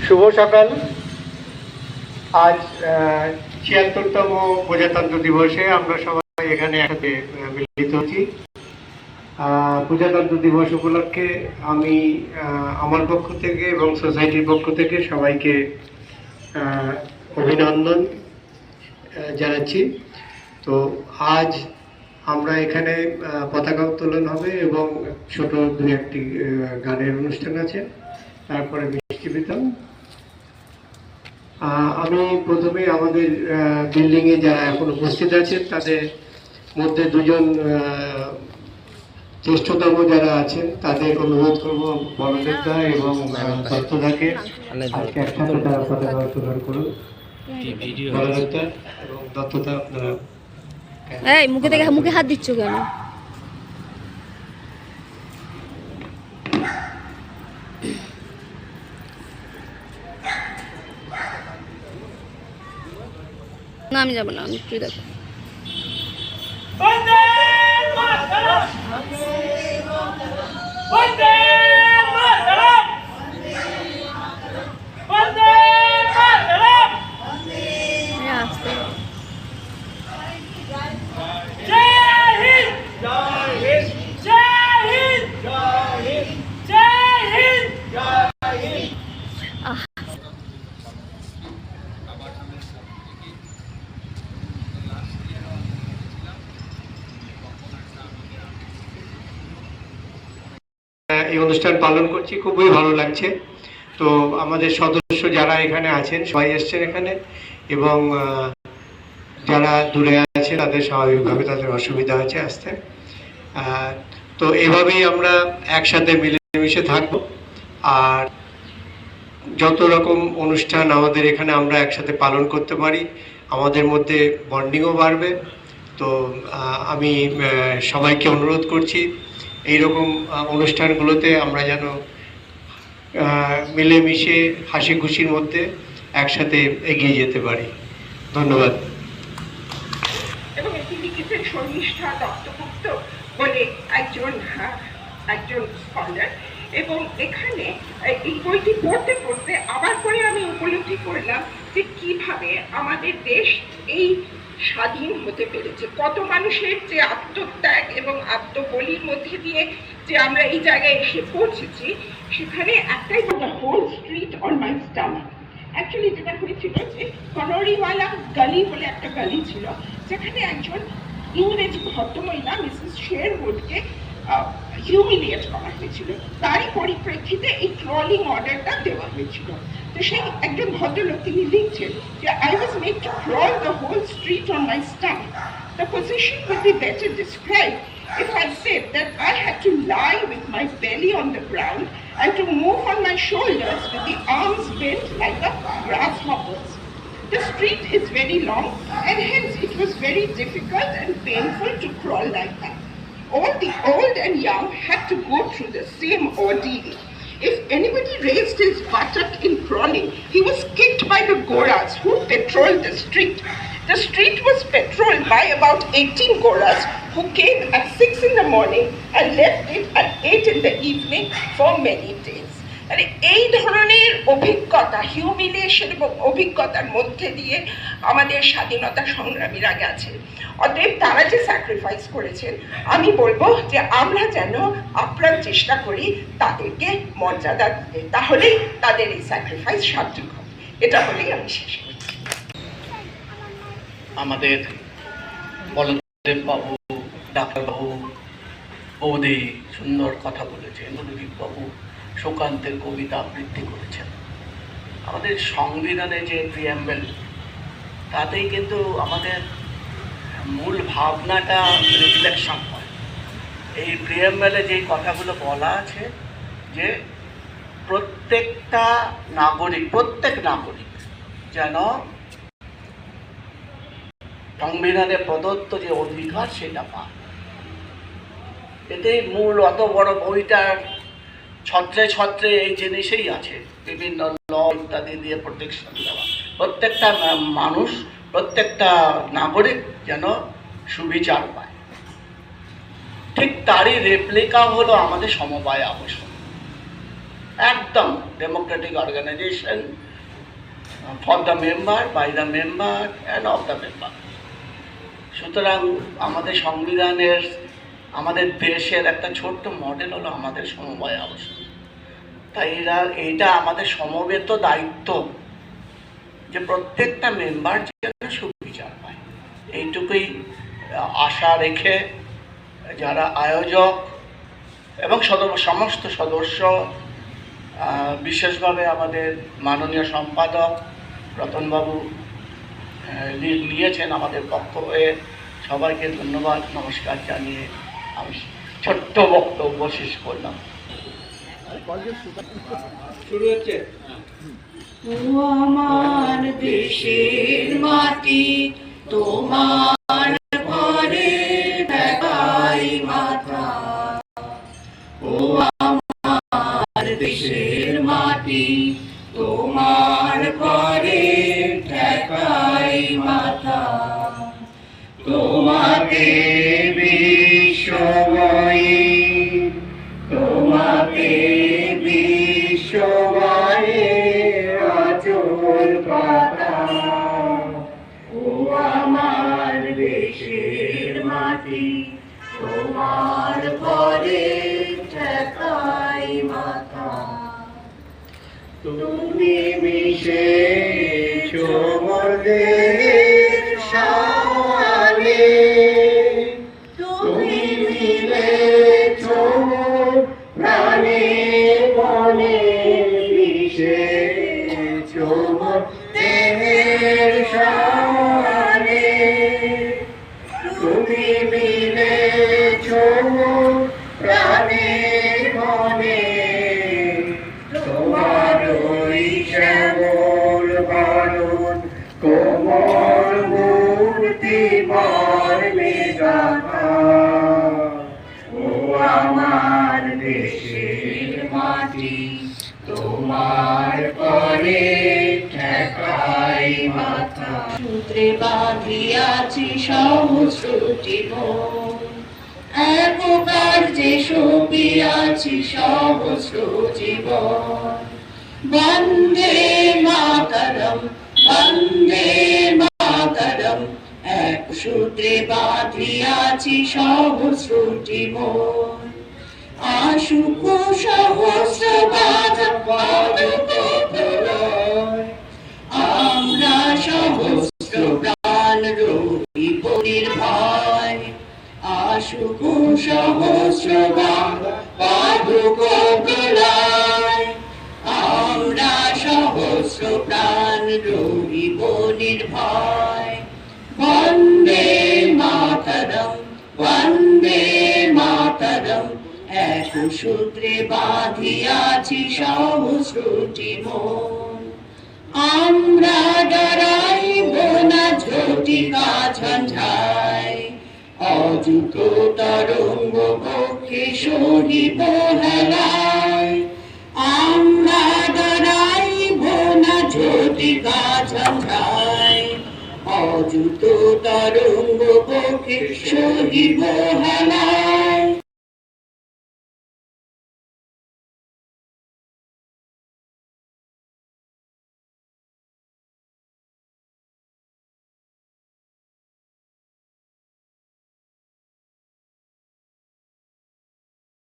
শুভ সকাল। আজ ৭৬তম প্রজাতন্ত্র দিবসে আমরা সবাই এখানে একসাথে মিলিত হচ্ছি। প্রজাতন্ত্র দিবস উপলক্ষে আমি আমার পক্ষ থেকে এবং সোসাইটির পক্ষ থেকে সবাইকে অভিনন্দন জানাচ্ছি। তো আজ আমরা এখানে পতাকা উত্তোলন হবে এবং ছোট দু একটি গানের অনুষ্ঠান আছে, তারপরে মিষ্টি বিতরণ। আমি প্রথমে আমাদের বিল্ডিংয়ে যারা এখন উপস্থিত আছেন তাদের মধ্যে দুজন জ্যেষ্ঠতম যারা আছেন তাদের অনুরোধ করব, বলদেব দা এবং দত্তদাকে আজকে একসাথে তারা পতাকা উত্তোলন করুন। বলদেব দা এবং দত্তদা আপনারা। এই মুখে হাত দিচ্ছ কেন? না আমি যাবো না, আমি তুই দেখো। এই অনুষ্ঠান পালন করছি, খুবই ভালো লাগছে। তো আমাদের সদস্য যারা এখানে আছেন সবাই এসছেন এখানে, এবং যারা দূরে আছে তাদের স্বাভাবিকভাবে তাদের অসুবিধা হচ্ছে আসতে। তো এভাবেই আমরা একসাথে মিলেমিশে থাকব, আর যত রকম অনুষ্ঠান আমাদের এখানে আমরা একসাথে পালন করতে পারি আমাদের মধ্যে বন্ডিংও বাড়বে। তো আমি সবাইকে অনুরোধ করছি এইরকম অনুষ্ঠানগুলোতে আমরা যেন মিলেমিশে হাসি খুশির মধ্যে একসাথে এগিয়ে যেতে পারি। ধন্যবাদ। এবং এটি লিখেছেন শর্মিষ্ঠা দত্তগুপ্ত বলে একজন স্কলার। এবং এখানে এই বইটি পড়তে পড়তে আবার পরে আমি উপলব্ধি করলাম যে কিভাবে আমাদের দেশ এই স্বাধীন হতে পেরেছে, কত মানুষের যে আত্মত্যাগ এবং আত্মবলির মধ্যে দিয়ে যে আমরা এই জায়গায় এসে পৌঁছেছি। সেখানে একটাই কথা, whole street on my stomach. Actually যেটা হয়েছিল যে কনোরিওয়ালা গলি বলে একটা গলি ছিল, যেখানে একজন ইংরেজি ভদ্রমহিলা মিসেস শেরউডকে হিউমিলিয়েট করা হয়েছিল। তারই পরিপ্রেক্ষিতে এই ট্রলিং অর্ডারটা দেওয়া হয়েছিল। তো সেই একজন ভদ্রলোক তিনি লিখছেন যে I was made to crawl the whole street on my stomach. The position would be better described if I said that I had to lie with my belly on the ground and to move on my shoulders with the arms bent like a grasshopper's. The street is very long, and hence it was very difficult and painful to crawl like that. All the old and young had to go through the same ordeal. If anybody raised his buttock in crawling, he was kicked by the Goras who patrolled the street. The street was patrolled by about 18 Goras who came at 6 in the morning and left it at 8 in the evening for many days. মানে এই ধরনের অভিজ্ঞতা, humiliation এবং অভিজ্ঞতার মধ্যে দিয়ে আমাদের স্বাধীনতা সংগ্রামীরা গেছে। অতএব তারা যে স্যাক্রিফাইস করেছেন, আমি বলবো যে আমরা যেন আপ্রাণ চেষ্টা করি তাদেরকে মর্যাদা দিতে, তাহলেই তাদের এই স্যাক্রিফাইস সার্থক হবে। এটা বলেই আমি শেষ করছি। আমাদের বলদেব বাবু, ডাক্তার বাবু, বৌদি সুন্দর কথা বলেছেন, রবীন্দ্রনাথ বাবু সুকান্তের কবিতা আবৃত্তি করেছেন। আমাদের সংবিধানে যে প্রিয়াম্বেল, তাতেই কিন্তু আমাদের মূল ভাবনাটা রিফ্লেকশন হয়। এই প্রিয়াম্বেলে যেই কথাগুলো বলা আছে যে প্রত্যেক নাগরিক যেন সংবিধানে প্রদত্ত যে অধিকার সেটা পায়। এতেই মূল, অত বড় বইটার ছত্রে ছত্রে এই জিনিসেই আছে, বিভিন্ন ল ইত্যাদি দিয়ে প্রোটেকশন দেওয়া। প্রত্যেকটা মানুষ, প্রত্যেকটা নাগরিক যেন সুবিচার পায়। ঠিক তারই রেপ্লিকা হলো আমাদের সমবায় আবাসন। একদম democratic organisation for the member, by the member and of the member. সুতরাং আমাদের সংবিধানের, আমাদের দেশের একটা ছোট্ট মডেল হলো আমাদের সমবায় হাউস। তাই এইটা আমাদের সমবেত দায়িত্ব যে প্রত্যেকটা মেম্বার যেন সুবিচার পায়, এইটুকুই আশা রেখে যারা আয়োজক এবং সমস্ত সদস্য, বিশেষভাবে আমাদের মাননীয় সম্পাদক রতনবাবু লিড নিয়েছেন আমাদের পক্ষ হয়ে, সবাইকে ধন্যবাদ নমস্কার জানিয়ে আমি ছোট্ট বক্তব্য শেষ করলাম। শুরু হচ্ছে। আমার দেশের মাটি তোমার ঘরে ঠেকাই মাথা, ও আমার দেশের মাটি তোমার ঘরে ঠেকাই মাথা। তোমাকে বিশ্বময়ী, তোমাকে বিশ্বময়ী আচল পাতা, ও আমার দেশের মাটি তোমার ঘরে ঠেকাই মাথা। তুমি মিশেছ মোদের সালে, তুমি মিলেছ প্রাণে মনে, মিশেছ মোদের সালে, তুমি মিলেছ প্রাণে মনে। তোমার ওই শ্যামল বারণ কোমল মূর্তি মর্মে গাথা, ও আমার দেশের মাটি তোমার পরে ঠেকাই মাথা। সূত্রে বাঁধিয়াছি সহস্র জীবন, একবার যে সপিয়াছি সহস্র জীবন। বন্দে মাতরম, বন্দে মাতরম, এক সূত্রে বাঁধিয়াছি সহস্র জীবন। আশুক সহস্র বাধা পদক প্রলয়, আমরা সহস্র প্রাণ রহিব নির্ভয়। আশুক সহস্র বাধা পদক প্রলয়, আমরা সহস্র প্রাণ রহিব নির্ভয়। বন্দে মাতরম, বন্দে মাতরম, এক সূত্রে বাঁধিয়াছি সহস্র জীবন। আমরা ডরাইব না ঝটিকা ঝঞ্ঝায়, অযুত তরঙ্গ পক্ষে সহিব হেলায়। আমরা ডরাইব না ঝটিকা ঝঞ্ঝায়, অযুত তরঙ্গ পক্ষে সহিব হেলায়।